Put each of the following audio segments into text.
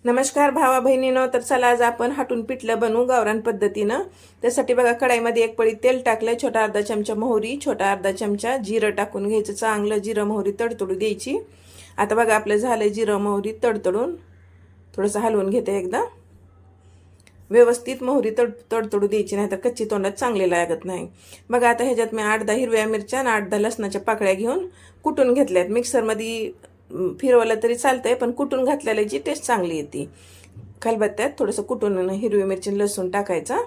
नमस्कार भावा बहिणीनो, तर चला आज आपण हाटून पिठलं बनवू गावरान पद्धतीनं। त्यासाठी बघा कढाईमध्ये एक पळी तेल टाकलं, छोटा अर्धा चमचा मोहरी, छोटा अर्धा चमचा जिरं टाकून घ्यायचं। चांगलं जिरं मोहरी तडतडू द्यायची। आता बघा आपलं झालंय जिरं मोहरी तडतडून, थोडंसं हलवून घेते एकदा व्यवस्थित। मोहरी तडतडू द्यायची, नाही तर कच्ची तोंडात चांगली लागत नाही। बघा आता ह्याच्यात मी 8-10 हिरव्या मिरच्या आणि 8-10 लसणाच्या पाकळ्या घेऊन कुटून घेतल्यात। मिक्सरमध्ये फिरवलं तरी चालतंय, पण कुटून घातल्याची टेस्ट चांगली येते। खलबत्त्यात थोडंसं कुटून हिरवी मिरची लसूण टाकायचा,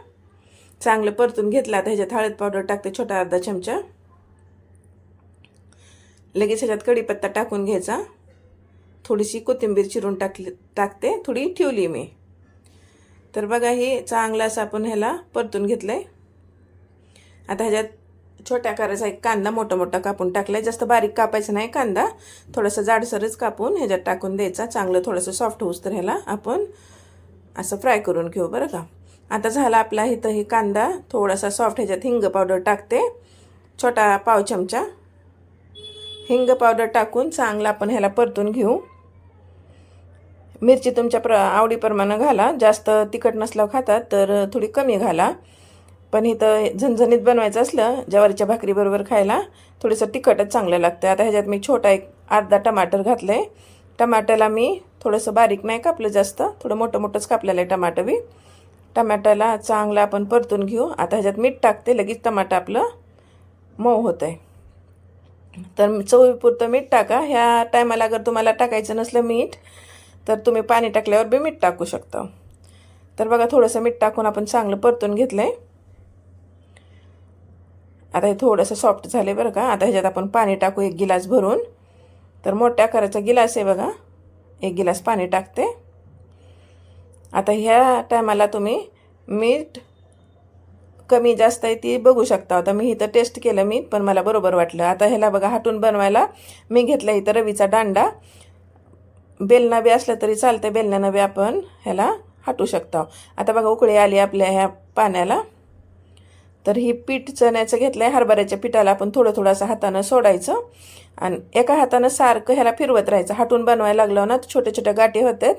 चांगलं परतून घेतला। आता ह्याच्यात हळद पावडर टाकते, छोटा अर्धा चमचा। लगेच ह्याच्यात कढीपत्ता टाकून घ्यायचा, थोडीशी कोथिंबीर चिरून टाकते, थोडी ठेवली मी। तर बघा हे चांगलं असं आपण ह्याला परतून घेतलंय। आता ह्याच्यात छोट्या आकाराचा एक कांदा मोठा मोठा कापून टाकलाय। जास्त बारीक कापायचा नाही कांदा, थोडासा जाडसरच कापून ह्याच्यात टाकून द्यायचा। चांगलं थोडंसं सॉफ्ट होऊस तर ह्याला आपण असं फ्राय करून घेऊ बरं का। आता झाला आपला इथं हे कांदा थोडासा सॉफ्ट। ह्याच्यात हिंग पावडर टाकते, छोटा पाव चमचा हिंग पावडर टाकून चांगलं आपण ह्याला परतून घेऊ। मिरची तुमच्या आवडीप्रमाणे घाला, जास्त तिखट नसलं खातात तर थोडी कमी घाला। पण इथं झणझणीत बनवायचं असलं ज्वारीच्या भाकरीबरोबर खायला थोडंसं तिखटच चांगलं लागतं। आता ह्याच्यात मी छोटा एक अर्धा टमाटर घातलंय। टमाट्याला मी थोडंसं बारीक नाही कापलं, जास्त थोडं मोठं मोठंच कापलेलं आहे टमाटर बी। टमाट्याला चांगलं आपण परतून घेऊ। आता ह्याच्यात मीठ टाकते, लगेच टमाटर आपलं मऊ होतं आहे। तर चवीपुरतं मीठ टाका। ह्या टायमाला अगर तुम्हाला टाकायचं नसलं मीठ तर तुम्ही पाणी टाकल्यावर बी मीठ टाकू शकता। तर बघा थोडंसं मीठ टाकून आपण चांगलं परतून घेतलंय। आता हे थोडंसं सॉफ्ट झाले बरं का। आता ह्याच्यात आपण पाणी टाकू 1 गिलास भरून। तर मोठ्या आकाराचा गिलास आहे बघा, 1 गिलास पाणी टाकते। आता ह्या टायमाला तुम्ही मीठ कमी जास्त आहे ती बघू शकता। आता मी इथं टेस्ट केलं मीठ, पण मला बरोबर वाटलं। आता ह्याला बघा हाटून बनवायला मी घेतला इथं रवीचा दांडा। बेलना बी असलं तरी चालतं, बेलण्यानं बी आपण ह्याला हाटू शकता। आता बघा उकळी आली आपल्या ह्या पाण्याला। तर ही पीठ चण्याचं घेतलंय, हरभऱ्याच्या पिठाला आपण थोडं थोडं असं हातानं सोडायचं आणि एका हातानं सारखं ह्याला फिरवत राहायचं। हाटून बनवायला लागलं ना छोट्या छोट्या गाठी होतात,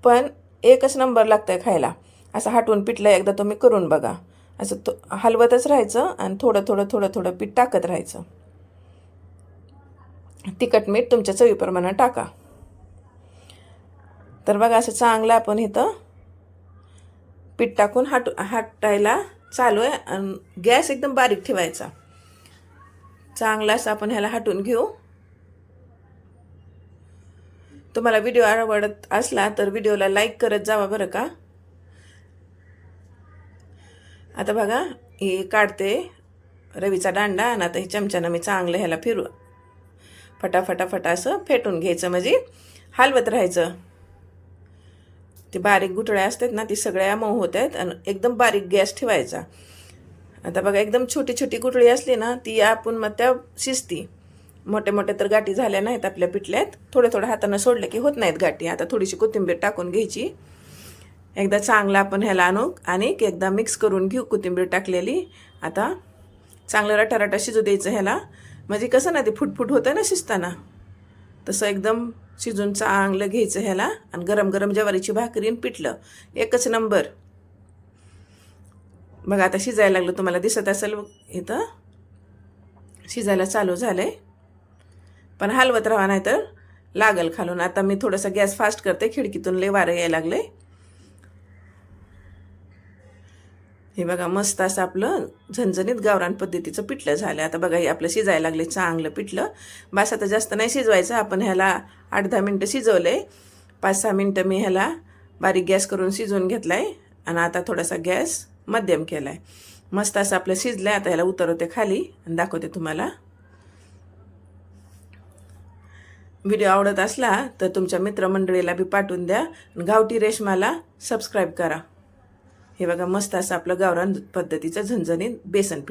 पण एकच नंबर लागतंय खायला। असं हाटून पिठलं एकदा तुम्ही करून बघा। असं हलवतच राहायचं आणि थोडं थोडं थोडं थोडं पीठ टाकत राहायचं। तिखट मीठ तुमच्या चवीप्रमाणे टाका। तर बघा असं चांगलं आपण इथं पीठ टाकून हाटायला चालू आहे आणि गॅस एकदम बारीक ठेवायचा। चांगला असं आपण ह्याला हाटून घेऊ। तुम्हाला व्हिडिओ आवडत असला तर व्हिडिओला लाईक करत जावा बरं का। आता बघा हे काढते रवीचा दांडा आणि आता हे चमच्यानं मी चांगलं ह्याला फिरू फटाफटा असं फेटून घ्यायचं, म्हणजे हलवत राहायचं। ते बारीक गुठळ्या असतात ना ती सगळ्या मऊ होत आहेत आणि एकदम बारीक गॅस ठेवायचा। आता बघा एकदम छोटी छोटी गुठळी असली ना ती आपण मग त्या शिजती। मोठे मोठे तर गाठी झाल्या नाहीत आपल्या पिठल्यात, थोडं थोडं हातानं सोडलं की होत नाहीत गाठी। आता थोडीशी कोथिंबीर टाकून घ्यायची। एकदा चांगलं आपण ह्याला आणू आणि एकदा मिक्स करून घेऊ कोथिंबीर टाकलेली। आता चांगलं रटारटा शिजू द्यायचं ह्याला, म्हणजे कसं ना ते फुटफुट होतं ना शिजताना, तसं एकदम शिजून चांगलं घ्यायचं ह्याला। आणि गरम गरम ज्वारीची भाकरी पिठलं एकच नंबर। बघा आता शिजायला लागलं, तुम्हाला दिसत असेल इथं शिजायला चालू झालंय, पण हलवत राहा नाही तर लागल खालून। आता मी थोडंसं गॅस फास्ट करते, खिडकीतून लय वारं यायला लागले। हे बघा मस्त असं आपलं झणझणीत गावरान पद्धतीचं पिठलं झालं। आता बघा हे आपलं शिजायला लागले चांगलं पिठलं। बस आता जास्त नाही शिजवायचं, आपण ह्याला 8-10 मिनटं शिजवलंय। 5-6 मिनटं मी ह्याला बारीक गॅस करून शिजवून घेतलाय आणि आता थोडासा गॅस मध्यम केलाय। मस्त असं आपलं शिजलंय। आता ह्याला उतरवते खाली आणि दाखवते तुम्हाला। व्हिडिओ आवडत असला तर तुमच्या मित्रमंडळीला बी पाठवून द्या। गावठी रेशमाला सबस्क्राईब करा। हे बघा मस्त असं आपलं गावरान पद्धतीचं झणझणीत बेसन पीठ